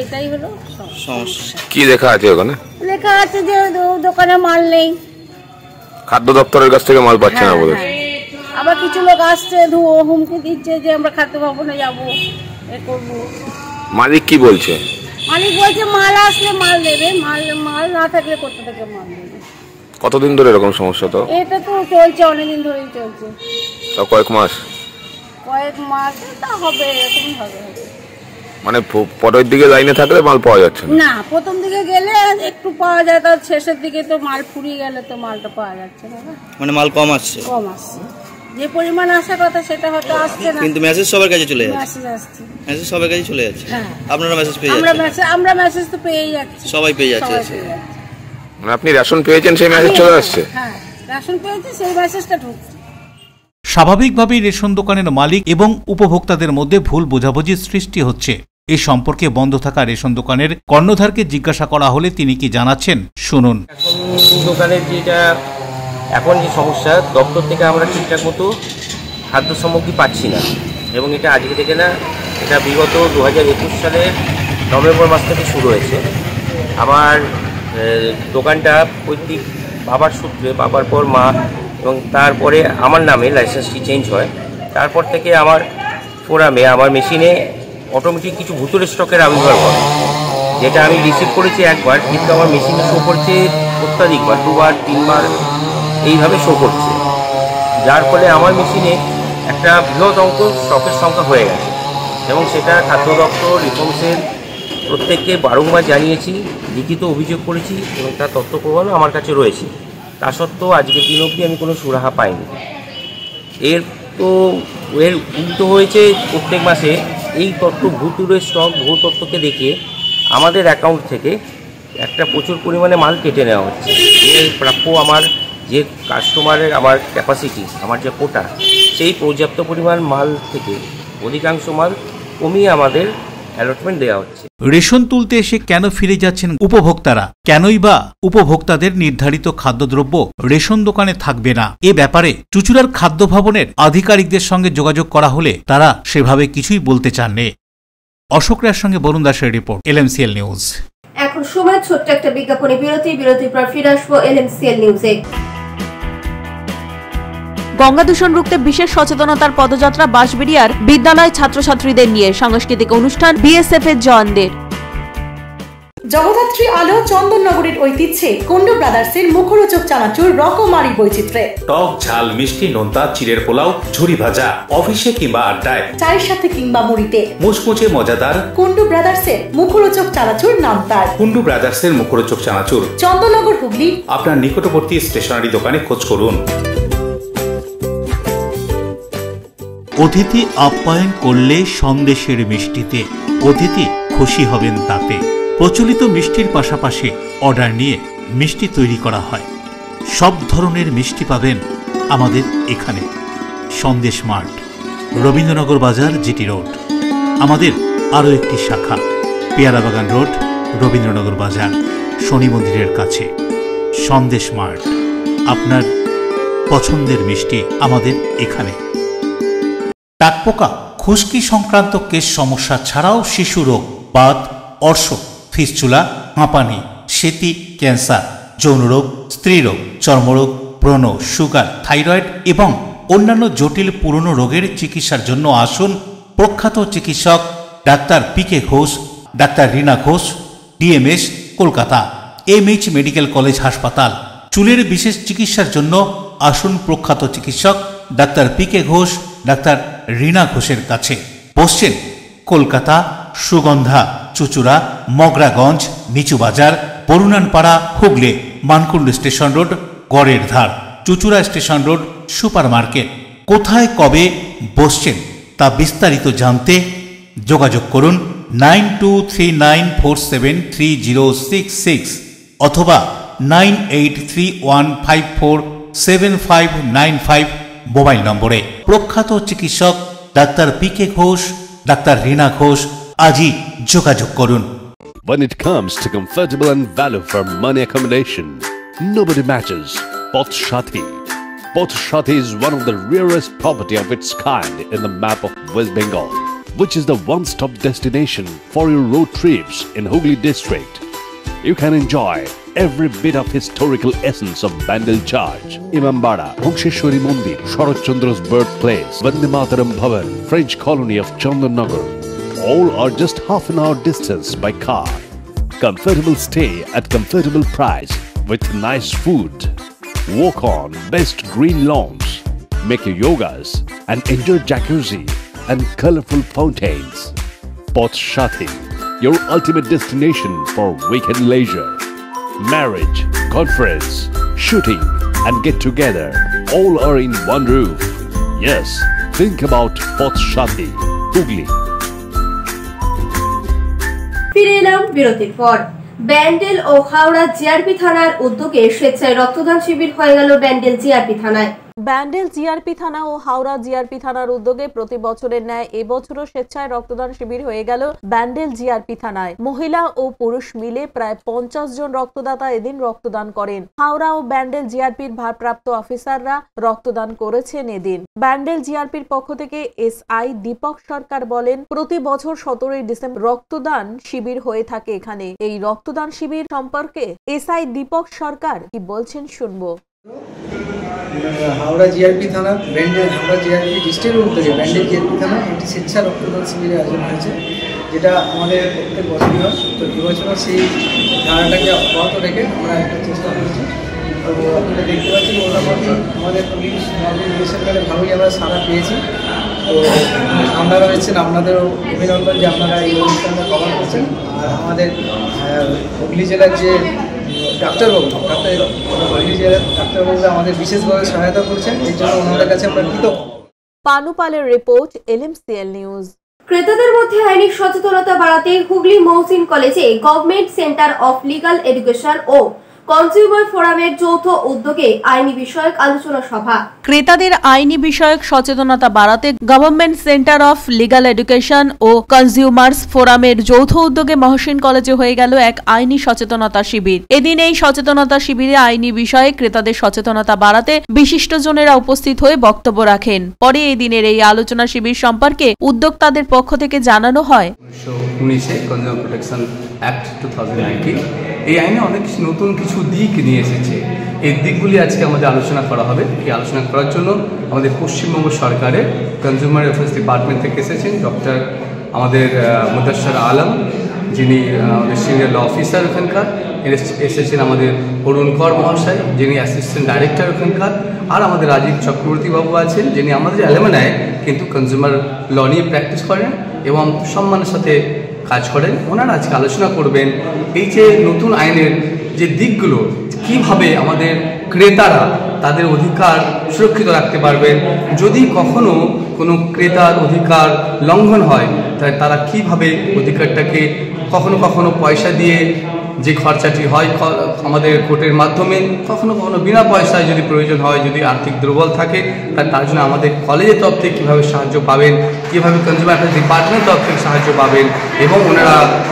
এটাই হলো সমস্যা। কি লেখা আছে ওখানে? লেখা আছে যে দোকানে মাল নেই, খাদ্য দপ্তরের কাছ থেকে মাল পাচ্ছে না বলে। আবার কিছু লোক আসছে হুমকি দিচ্ছে যে আমরা খাদ্য ভবনে যাবো, এ করবো। মালিক কি বলছে? মালিক বলছে মাল আসলে মাল দেবে, মাল না থাকলে কোথা থেকে মাল দেবে। কতদিন ধরে এরকম সমস্যা? তো এটা তো চলছে, অনেকদিন ধরেই চলছে। তো কয়েক মাস তা হবে, এরকমই হবে। মানে পরের দিকে লাইনে থাকলে মাল পাওয়া যাচ্ছে না, প্রথম দিকে গেলে একটু পাওয়া যায়, তার শেষের দিকে তো মাল ফুরিয়ে গেলে তো মালটা পাওয়া যাচ্ছে না। মানে মাল কম আসছে? কম আসছে, যে পরিমাণ আসার কথা সেটা হয়তো আসছে না। কিন্তু মেসেজ সবার কাছে চলে যাচ্ছে। মেসেজ আসছে, মেসেজ সবার কাছে চলে যাচ্ছে। হ্যাঁ, আপনারা মেসেজ পেয়ে যাচ্ছেন? আমরা মেসেজ তো পেয়েই যাচ্ছি, সবাই পেয়ে যাচ্ছে। মানে আপনি রেশন পেয়েছেন, সেই মেসেজ চলে আসছে? হ্যাঁ, রেশন পেয়েছি, সেই মেসেজটা ঢুকছে। স্বাভাবিকভাবেই রেশন দোকানের মালিক এবং উপভোক্তাদের মধ্যে ভুল বোঝাবুঝির সৃষ্টি হচ্ছে। এ সম্পর্কে বন্ধ থাকা রেশন দোকানের কর্ণধারকে জিজ্ঞাসা করা হলে তিনি কি জানাচ্ছেন, শুনুন। দোকানের যেটা এখন যে সমস্যা, দপ্তর থেকে আমরা ঠিকঠাক মতো খাদ্য সামগ্রী পাচ্ছি না, এবং এটা আজকে থেকে না, এটা বিগত 2021 সালের নভেম্বর মাস থেকে শুরু হয়েছে। আমার দোকানটা পৈতৃক বাবার সূত্রে, বাবার পর মা, এবং তারপরে আমার নামে লাইসেন্সটি চেঞ্জ হয়। তারপর থেকে আমার ফোরামে, আমার মেশিনে অটোমেটিক কিছু ভুতুরে স্টকের আবির্ভাব হয়, যেটা আমি রিসিভ করেছি একবার, কিন্তু আমার মেশিনে শো করছে অত্যাধিকবার, 2বার 3বার এইভাবে শো করছে, যার ফলে আমার মেশিনে একটা বৃহৎ অঙ্ক স্টকের সংখ্যা হয়ে গেছে, এবং সেটা খাদ্য দপ্তর, রিফর্মসের প্রত্যেককে বারংবার জানিয়েছি, লিখিত অভিযোগ করেছি এবং তার তথ্য প্রমাণও আমার কাছে রয়েছে। তা সত্ত্বেও আজকের দিন অবধি আমি কোনো সুরাহা পাইনি। এর উল্টো হয়েছে, প্রত্যেক মাসে এই তথ্য ভুতুড়ে স্টক ভূতত্ত্বকে দেখিয়ে আমাদের অ্যাকাউন্ট থেকে একটা প্রচুর পরিমাণে মাল কেটে নেওয়া হচ্ছে। এর প্রাপ্য আমার যে কাস্টমারের আমার ক্যাপাসিটি, আমার যে কোটা, সেই পর্যাপ্ত পরিমাণ মাল থেকে অধিকাংশ মাল কমিয়ে আমাদের অ্যালটমেন্ট দেওয়া হচ্ছে। রেশন তুলতে এসে কেন ফিরে যাচ্ছেন উপভোক্তারা? কেনই বা উপভোক্তাদের নির্ধারিত খাদ্যদ্রব্য রেশন দোকানে থাকবে না? এ ব্যাপারে চুঁচুড়ার খাদ্য ভবনের আধিকারিকদের সঙ্গে যোগাযোগ করা হলে তারা সেভাবে কিছুই বলতে চাননি। অশোক রায়ের সঙ্গে বরুণ দাসের রিপোর্ট, LMCL নিউজ। এখন সময় ছোট্ট একটা বিজ্ঞাপনে বিরতির পর ফিরে আসবো LMCL নিউজে। গঙ্গা দূষণ রুখতে বিশেষ সচেতনতার পদযাত্রা বাঁশবেড়িয়ার বিদ্যালয় ছাত্রছাত্রীদের নিয়ে, সাংস্কৃতিক অনুষ্ঠান BSF এর জওয়ানদের। জগদ্ধাত্রী আলো চন্দননগরের ঐতিহ্যে কুন্ডু ব্রাদার্সের মুখরোচক চানাচুর রকমারি বৈচিত্র্যে, টক ঝাল মিষ্টি নোনতা চিড়ের পোলাও ঝুরি ভাজা, অফিসে কিংবা আড্ডায়, চায়ের সাথে কিংবা মুড়িতে মুচমুচে মজাদার কুন্ডু ব্রাদার্সের মুখরোচক চানাচুর নাম তার। কুন্ডু ব্রাদার্সের মুখরোচক চানাচুর চন্দননগর হুগলি আপনার নিকটবর্তী স্টেশনারি দোকানে খোঁজ করুন। অতিথি আপ্যায়ন করলে সন্দেশের মিষ্টিতে অতিথি খুশি হবেন তাতে। প্রচলিত মিষ্টির পাশাপাশি অর্ডার নিয়ে মিষ্টি তৈরি করা হয়। সব ধরনের মিষ্টি পাবেন আমাদের এখানে। সন্দেশ মার্ট, রবীন্দ্রনগর বাজার, জিটি রোড। আমাদের আরও একটি শাখা পেয়ারাবাগান রোড, রবীন্দ্রনগর বাজার, শনি মন্দিরের কাছে। সন্দেশ মার্ট, আপনার পছন্দের মিষ্টি আমাদের এখানে। টাকপোকা, খুশকি সংক্রান্ত কেশ সমস্যা ছাড়াও শিশু রোগ, বাত, অর্শ, ফিস্চুলা, হাঁপানি, সেতি, ক্যান্সার, যৌন রোগ, স্ত্রী রোগ, চর্মরোগ, ব্রণ, সুগার, থাইরয়েড এবং অন্যান্য জটিল পুরনো রোগের চিকিৎসার জন্য আসুন প্রখ্যাত চিকিৎসক doctor PK Ghosh, doctor Rina Ghosh, DMS, Kolkata, MH medical college হাসপাতাল। চুলের বিশেষ চিকিৎসার জন্য আসুন প্রখ্যাত চিকিৎসক doctor PK Ghosh, doctor Rina ঘোষের কাছে। বসছেন কলকাতা, সুগন্ধা, চুচুড়া, মগরাগঞ্জ, নিচু বাজার, বরুণানপাড়া, হুগলি, মানকুণ্ড স্টেশন রোড, গড়ের ধার, Chuchura station road, super market. কোথায় কবে বসছেন তা বিস্তারিত জানতে যোগাযোগ করুন 9239473066 অথবা 9831547595 মোবাইল নম্বরে। প্রখ্যাত চিকিৎসক doctor PK Ghosh, doctor Rina Ghosh, আজই যোগাযোগ করুন। When it comes to comfortable and value for money accommodation, nobody matches Pothshati. Pothshati is one of the rarest property of its kind in the map of West Bengal, which is the one-stop destination for your road trips in Hooghly district. You can enjoy every bit of historical essence of Bandel Church, Imambara, Bhongsheshwari Mandir, Sharat Chandra's birthplace, Vande Mataram Bhavan, French colony of Chandanagar. All are just half an hour distance by car. Comfortable stay at comfortable price with nice food. Walk on best green lawns, make your yogas and enjoy jacuzzi and colorful fountains. Pothshati, your ultimate destination for weekend leisure. Marriage, conference, shooting and get together all are in one roof. Yes, think about Pothshati, Hooghly. ফিরে এলাম বিরতির পর। ব্যান্ডেল ও Howrah GRP থানার উদ্যোগে স্বেচ্ছায় রক্তদান শিবির হয়ে গেল ব্যান্ডেল জিআরপি থানায়। ব্যান্ডেল জিআরপি থানা ও হাওড়া জিআরপি থানার উদ্যোগে প্রতি বছরের ন্যায় এবছরও স্বেচ্ছায় রক্তদান শিবির হয়ে গেল ব্যান্ডেল জিআরপি থানায়। মহিলা ও পুরুষ মিলে প্রায় 50 জন রক্তদাতা এদিন রক্তদান করেন। হাওড়া ও ব্যান্ডেল জিআরপির ভারপ্রাপ্ত অফিসাররা রক্তদান করেছেন এদিন। ব্যান্ডেল জিআরপির পক্ষ থেকে SI দীপক সরকার বলেন, প্রতি বছর 17 ডিসেম্বর রক্তদান শিবির হয়ে থাকে এখানে। এই রক্তদান শিবির সম্পর্কে SI দীপক সরকার কি বলছেন শুনবো। হাওড়া জিআরপি থানা হাওড়া জিআরপি ডিস্ট্রিক্টের উদ্যোগে ব্যান্ডেল জিআরপি থানা একটি স্বেচ্ছা রক্তদান শিবিরের আয়োজন হয়েছে, যেটা আমাদের প্রত্যেক বছরই হয়। তো এবছরও সেই ধারাটাকে অব্যাহত রেখে আমরা একটা চেষ্টা করেছি তো আপনারা দেখতে পাচ্ছেন মোটামুটি আমাদের পুলিশ মোটিভেশনকালে ভালোই আমরা সাড়া পেয়েছি। তো আপনারা হচ্ছেন, আপনাদেরও অভিনন্দন যে আপনারা এই অনুষ্ঠানটা কভার করছেন। আর আমাদের হুগলি জেলার যে ডাক্তারবাবু হুগলি জেলার ডাক্তারবাবুরা আমাদের বিশেষভাবে সহায়তা করছেন, এর জন্য ওনাদের কাছে আমরা কৃতজ্ঞ। পানুপালের রিপোর্ট, LMCL নিউজ। ক্রেতাদের মধ্যে আইনি সচেতনতা বাড়াতে হুগলি মহসিন কলেজে government centre of legal education ও কনজিউমার ফোরামের যৌথ উদ্যোগে আইনি বিষয়ক আলোচনা সভা। ক্রেতাদের আইনি বিষয়ক সচেতনতা বাড়াতে government centre of legal education ও কনজিউমার্স ফোরামের যৌথ উদ্যোগে মহসিন কলেজে হয়ে গেল এক আইনি সচেতনতা শিবির। এদিন এই সচেতনতা শিবিরে আইনি বিষয়ে ক্রেতাদের সচেতনতা বাড়াতে বিশিষ্টজনেরা উপস্থিত হয়ে বক্তব্য রাখেন। পরে এই দিনের এই আলোচনা শিবির সম্পর্কে উদ্যোক্তাদের পক্ষ থেকে জানানো হয়, 1919 কনজিউমার প্রোটেকশন অ্যাক্ট 2019 এই আইনে অনেক নতুন কিছু দিক নিয়ে এসেছে। এই দিকগুলি আজকে আমাদের আলোচনা করা হবে। এই আলোচনা করার জন্য আমাদের পশ্চিমবঙ্গ সরকারের কনজিউমার অ্যাফেয়ার্স ডিপার্টমেন্ট থেকে এসেছেন ডক্টর আমাদের মুদাসসার আলম, যিনি আমাদের সিনিয়র ল অফিসার ওখানকার। এসেছেন আমাদের অরুণ কর মহাশয়, যিনি অ্যাসিস্ট্যান্ট ডাইরেক্টর ওখানকার। আর আমাদের রাজীব চক্রবর্তী বাবু আছেন, যিনি আমাদের অ্যালুমনাই কিন্তু কনজিউমার ল নিয়ে প্র্যাকটিস করেন এবং সম্মানের সাথে কাজ করেন। ওনারা আজকে আলোচনা করবেন এই যে নতুন আইনের যে দিকগুলো, কিভাবে আমাদের ক্রেতারা তাদের অধিকার সুরক্ষিত রাখতে পারবেন। যদি কখনো কোনো ক্রেতার অধিকার লঙ্ঘন হয়, তাহলে তারা কিভাবে অধিকারটাকে কখনো কখনো পয়সা দিয়ে যে খরচাটি হয় আমাদের কোর্টের মাধ্যমে, কখনো কখনো বিনা পয়সায় যদি প্রয়োজন হয়, যদি আর্থিক দুর্বল থাকে, তার জন্য আমাদের কলেজের তরফ থেকে কীভাবে সাহায্য পাবেন, কীভাবে কনজিউমার অ্যাফেয়ার্স ডিপার্টমেন্টের তরফ থেকে সাহায্য পাবেন এবং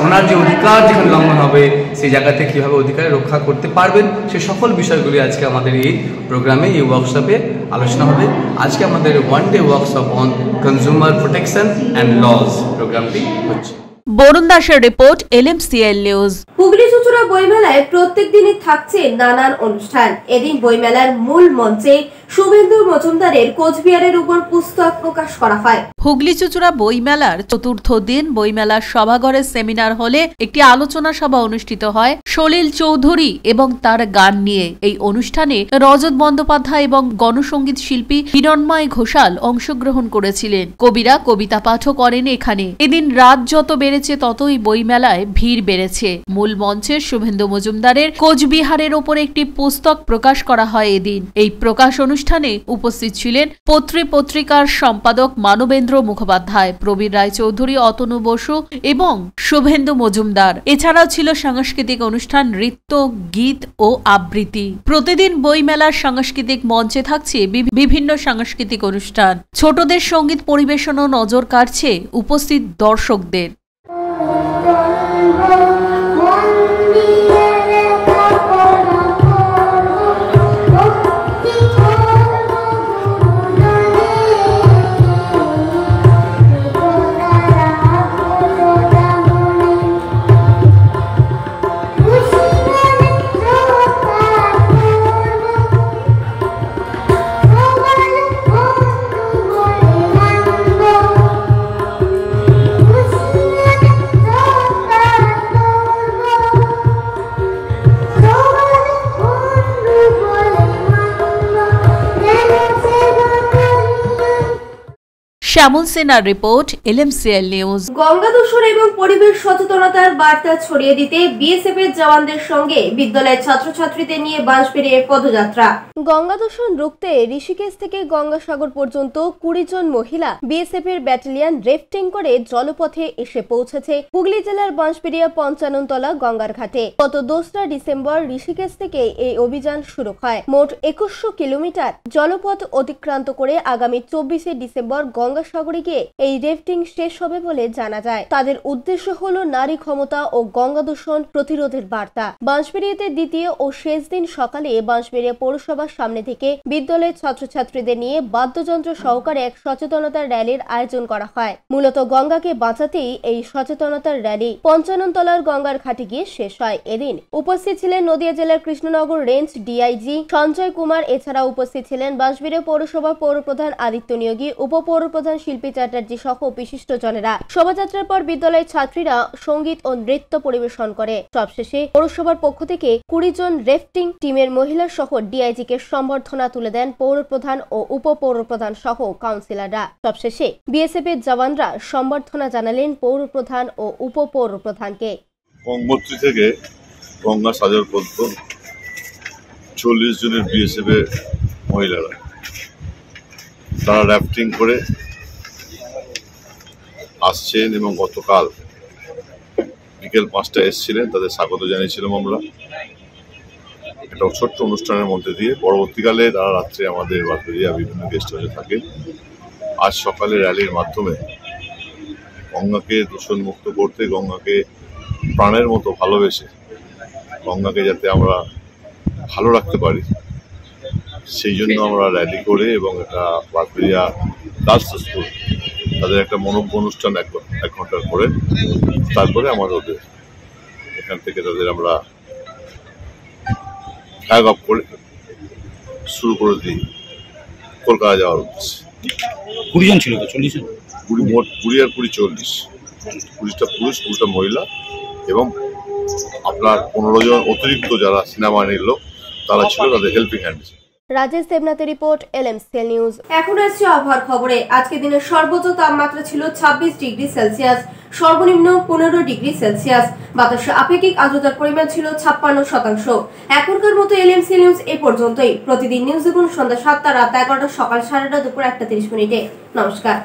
ওনার যে অধিকার যেখানে লঙ্ঘন হবে সেই জায়গাতে কীভাবে অধিকার রক্ষা করতে পারবেন, সে সকল বিষয়গুলি আজকে আমাদের এই প্রোগ্রামে, এই ওয়ার্কশপে আলোচনা হবে। আজকে আমাদের 1 day workshop on consumer protection and laws প্রোগ্রামটি হচ্ছে। বরুণ দাসের report, LMCL news. Hooghly Chuchura বইমেলায় প্রত্যেক দিনই থাকছে নানান অনুষ্ঠান। এদিন বইমেলার মূল মঞ্চে শুভেন্দু মজুমদারের কোচবিহারের উপর পুস্তক প্রকাশ করা হয়। হুগলি চুচুড়া বইমেলার চতুর্থ দিন বইমেলার সভাঘরের সেমিনার হলে একটি আলোচনা সভা অনুষ্ঠিত হয় সলিল চৌধুরী এবং তার গান নিয়ে। এই অনুষ্ঠানে রজত বন্দ্যোপাধ্যায় এবং গণসঙ্গীত শিল্পী হিরণময় ঘোষাল অংশগ্রহণ করেছিলেন। কবিরা কবিতা পাঠও করেন এখানে। এদিন রাত যত বেড়েছে ততই বইমেলায় ভিড় বেড়েছে। মূল মঞ্চে শুভেন্দু মজুমদারের কোচবিহারের ওপর একটি পুস্তক প্রকাশ করা হয় এদিন। এই প্রকাশ অনুষ্ঠানে উপস্থিত ছিলেন পত্রিকার সম্পাদক মানবেন্দ্র মুখোপাধ্যায়, প্রবীর রায়চৌধুরী, অতনু বসু এবং শুভেন্দু মজুমদার। এছাড়াও ছিল সাংস্কৃতিক অনুষ্ঠান, নৃত্য, গীত ও আবৃত্তি। প্রতিদিন বইমেলার সাংস্কৃতিক মঞ্চে থাকছে বিভিন্ন সাংস্কৃতিক অনুষ্ঠান। ছোটদের সঙ্গীত পরিবেশনও নজর কাড়ছে উপস্থিত দর্শকদের। শ্যামল সেনার রিপোর্ট, LMCL নিউজ। গঙ্গা দূষণ এবং পরিবেশ সচেতনতার বার্তা ছড়িয়ে দিতে বিএসএফ এর জওয়ানদের সঙ্গে বিদ্যালয়ের ছাত্রছাত্রীদের নিয়ে বাঁশবেড়িয়ায় পদযাত্রা। গঙ্গা দূষণ রুখতে ঋষিকেশ থেকে গঙ্গাসাগর পর্যন্ত 20 জন মহিলা বিএসএফ এর ব্যাটালিয়ন রেফটিং করে জলপথে এসে পৌঁছেছে হুগলি জেলার বাঁশবেড়িয়া 55তলা গঙ্গার ঘাটে। গত 2রা ডিসেম্বর ঋষিকেশ থেকে এই অভিযান শুরু হয়। মোট 2100 কিলোমিটার জলপথ অতিক্রান্ত করে আগামী 24শে ডিসেম্বর গঙ্গাসাগরে গিয়ে এই রেফটিং শেষ হবে বলে জানা যায়। তাদের উদ্দেশ্য হলো নারী ক্ষমতা ও গঙ্গা দূষণ প্রতিরোধের বার্তা। বাঁশবেড়িয়াতে দ্বিতীয় ও শেষ দিন সকালে বাঁশবেড়িয়া পৌরসভার সামনে থেকে বিদ্যালয়ের ছাত্রছাত্রীদের নিয়ে বাদ্যযন্ত্র সহকারে এক সচেতনতার র্যালির আয়োজন করা হয়। মূলত গঙ্গাকে বাঁচাতেই এই সচেতনতার র্যালি 55তলার গঙ্গার ঘাটে গিয়ে শেষ হয়। এদিন উপস্থিত ছিলেন নদিয়া জেলার কৃষ্ণনগর রেঞ্জ ডিআইজি সঞ্জয় কুমার। এছাড়া উপস্থিত ছিলেন বাঁশবেড়িয়া পৌরসভার পৌরপ্রধান আদিত্য নিয়োগী, উপপৌরপ্রধান শিল্পী চ্যাটার্জি সহ বিশিষ্টজনেরা। শোভাযাত্রার পর বিদ্যালয়ের ছাত্রীরা সঙ্গীত ও নৃত্য পরিবেশন করে। সবশেষে পৌরসভার পক্ষ থেকে 20 জন রেফটিং টিমের মহিলা সহ ডিআইজিকে সম্বর্ধনা তুলে দেন পৌরপ্রধান ও উপপৌরপ্রধান সহ কাউন্সিলররা। সবশেষে বিএসএফ এর জওয়ানরা সম্বর্ধনা জানালেন পৌরপ্রধান ও উপপৌরপ্রধানকে। গঙ্গোত্রী থেকে গঙ্গা সাগর পর্যন্ত 40 জনের বিএসএফ এর মহিলারা তারা র্যাফটিং করে আসছেন এবং গতকাল বিকেল 5টায় এসেছিলেন, তাদের স্বাগত জানিয়েছিলাম আমরা একটা ছোট্ট অনুষ্ঠানের মধ্যে দিয়ে। পরবর্তীকালে তারা রাত্রে আমাদের বাঁশবেড়িয়া বিভিন্ন গেস্ট হাউসে থাকেন। আজ সকালে র্যালির মাধ্যমে গঙ্গাকে দূষণ মুক্ত করতে, গঙ্গাকে প্রাণের মতো ভালোবেসে গঙ্গাকে যাতে আমরা ভালো রাখতে পারি সেই জন্য আমরা র্যালি করে এবং একটা বাঁশবেড়িয়া গার্লস স্কুল তাদের একটা মনোজ্ঞ অনুষ্ঠান 1 ঘন্টার করে, তারপরে আমাদের এখান থেকে তাদের আমরা ফ্ল্যাগ অফ করে শুরু করে দিই কলকাতা যাওয়ার উদ্দেশ্যে। 20 জন ছিল তো? 40 জন? 20 আর 20 40, 20টা পুরুষ 20টা মহিলা এবং আপনার 15 জন অতিরিক্ত যারা সিনেমা নিল তারা ছিল, তাদের হেল্পিং হ্যান্ড। রাজেশ দেবনাথের রিপোর্ট, LMCL নিউজ। এখন আসছে আবহাওয়ার খবরে। আজকে দিনের সর্বোচ্চ তাপমাত্রা ছিল 26 ডিগ্রি সেলসিয়াস, সর্বনিম্ন 15 ডিগ্রি সেলসিয়াস। বাতাসে আপেক্ষিক আর্দ্রতার পরিমাণ ছিল 56%। এখনকার মতো LMCL নিউজ এই পর্যন্তই। প্রতিদিন নিউজ দেখুন সন্ধ্যা 7টা, রাত 11টা, সকাল 9:30, দুপুর 1:30। নমস্কার।